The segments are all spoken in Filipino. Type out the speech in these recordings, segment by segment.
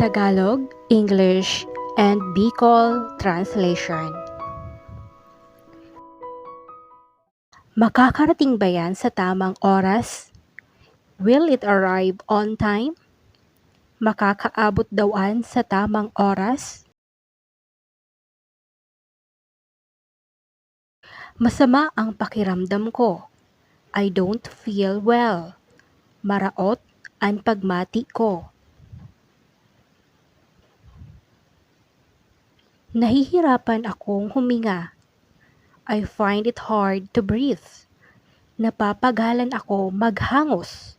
Tagalog, English, and Bicol translation. Makakarating ba yan sa tamang oras? Will it arrive on time? Makakaabot dawan sa tamang oras? Masama ang pakiramdam ko. I don't feel well. Maraot ang pagmati ko. Nahihirapan akong huminga. I find it hard to breathe. Napapagalan ako maghangos.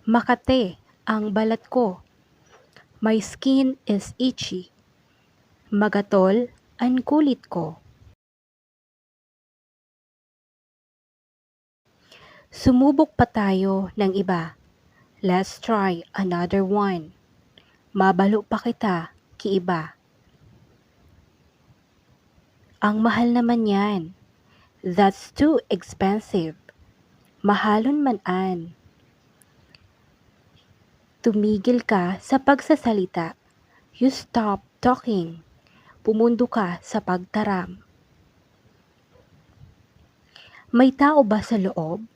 Makate ang balat ko. My skin is itchy. Magatol ang kulit ko. Sumubok pa tayo ng iba. Let's try another one. Mabalo pa kita, kiiba. Ang mahal naman yan. That's too expensive. Mahalon man-an. Tumigil ka sa pagsasalita. You stop talking. Pumundo ka sa pagtaram. May tao ba sa loob?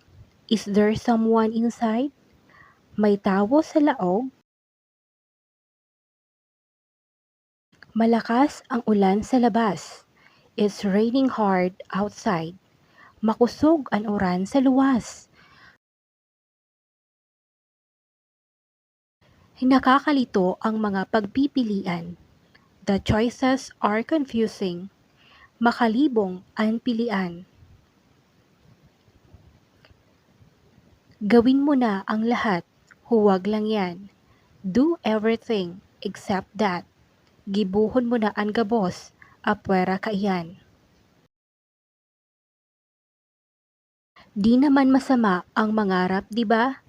Is there someone inside? May tao sa laog? Malakas ang ulan sa labas. It's raining hard outside. Makusog ang uran sa luwas. Nakakalito ang mga pagpipilian. The choices are confusing. Makalibong ang pilian. Gawin mo na ang lahat. Huwag lang yan. Do everything except that. Gibuhon mo na ang gabos. Apwera ka iyan. Di naman masama ang mangarap, di ba?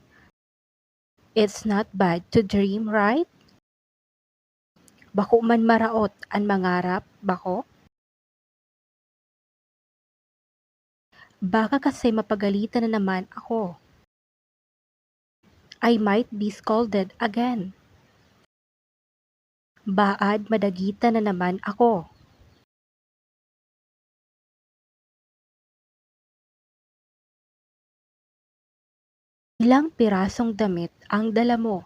It's not bad to dream, right? Bako man maraot ang mangarap, bako? Baka kasi mapagalitan na naman ako. I might be scolded again. Baad madagitan na naman ako. Ilang pirasong damit ang dala mo?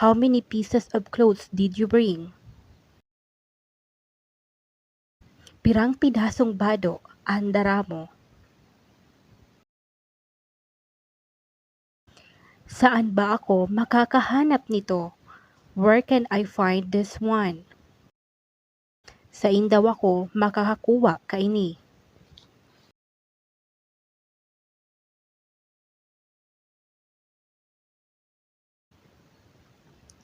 How many pieces of clothes did you bring? Pirang pidasong bado ang dara mo? Saan ba ako makakahanap nito? Where can I find this one? Sa indaw ako makakakuha kaini.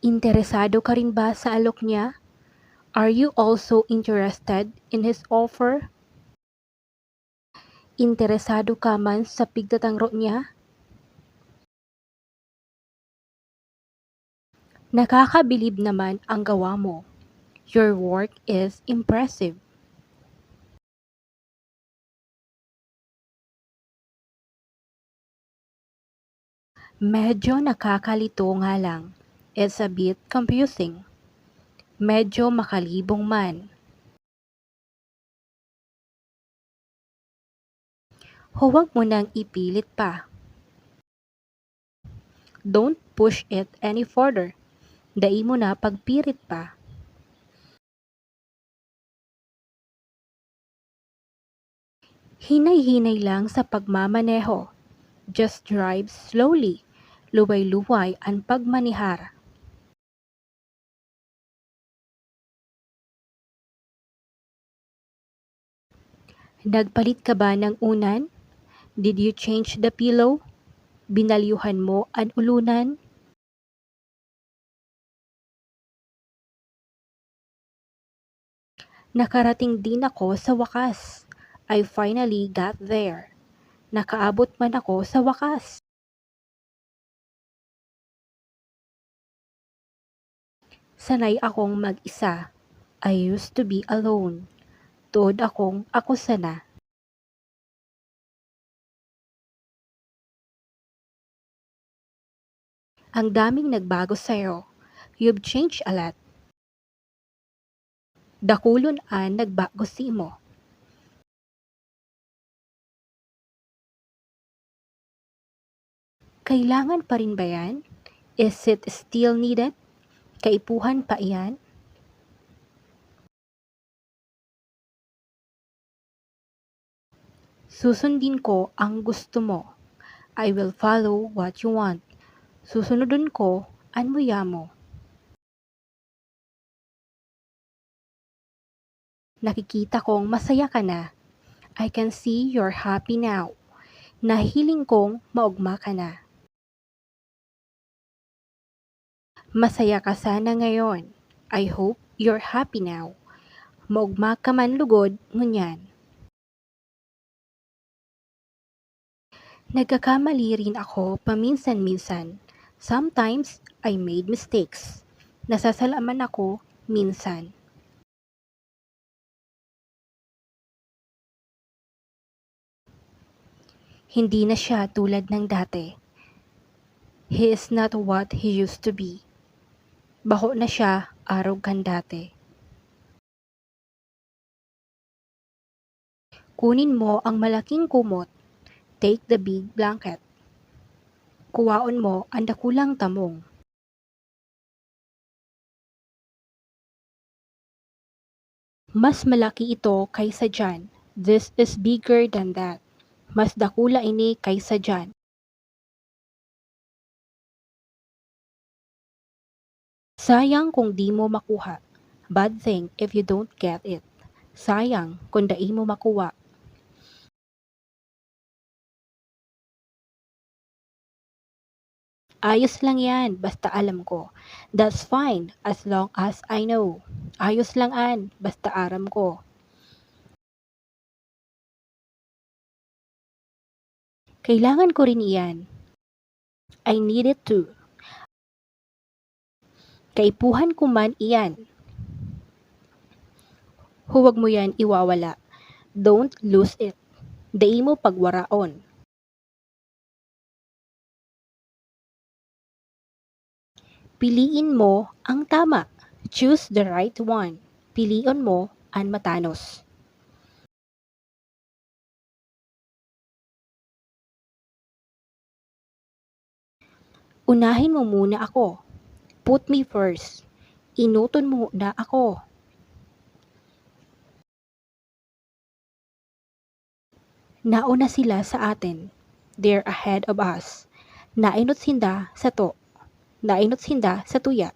Interesado ka rin ba sa alok niya? Are you also interested in his offer? Interesado ka man sa pigtatangro niya? Nakakabilib naman ang gawa mo. Your work is impressive. Medyo nakakalito nga lang. It's a bit confusing. Medyo makalibong man. Huwag mo nang ipilit pa. Don't push it any further. Dai mo na pagpirit pa. Hinay-hinay lang sa pagmamaneho. Just drive slowly. Luway-luway ang pagmanihar. Nagpalit ka ba ng unan? Did you change the pillow? Binalyuhan mo ang ulunan? Nakarating din ako sa wakas. I finally got there. Nakaabot man ako sa wakas. Sanay akong mag-isa. I used to be alone. Tuod akong ako sana. Ang daming nagbago sa'yo. You've changed a lot. Dakulon an nagbago simo. Kailangan pa rin ba yan? Is it still needed? Kaipuhan pa iyan? Susundin ko ang gusto mo. I will follow what you want. Susunodin ko ang muya mo. Nakikita kong masaya ka na. I can see you're happy now. Nahiling kong maugma ka na. Masaya ka sana ngayon. I hope you're happy now. Maugma ka man lugod ngunyan. Nagkakamali rin ako paminsan-minsan. Sometimes, I made mistakes. Nasasalaman ako minsan. Hindi na siya tulad ng dati. He is not what he used to be. Bako na siya araw kan dati. Kunin mo ang malaking kumot. Take the big blanket. Kuwaon mo ang dakulang tamong. Mas malaki ito kaysa dyan. This is bigger than that. Mas dakula ini kaysa dyan. Sayang kung di mo makuha. Bad thing if you don't get it. Sayang kung dai mo makuha. Ayos lang yan, basta alam ko. That's fine, as long as I know. Ayos lang an, basta aram ko. Kailangan ko rin iyan. I need it too. Kaipuhan ko man iyan. Huwag mo yan iwawala. Don't lose it. Dai mo pagwaraon. Piliin mo ang tama. Choose the right one. Piliin mo ang matanos. Unahin mo muna ako. Put me first. Inuton mo na ako. Nauna sila sa atin. They're ahead of us. Nainot sinda sa to. Nainot sinda sa tuya.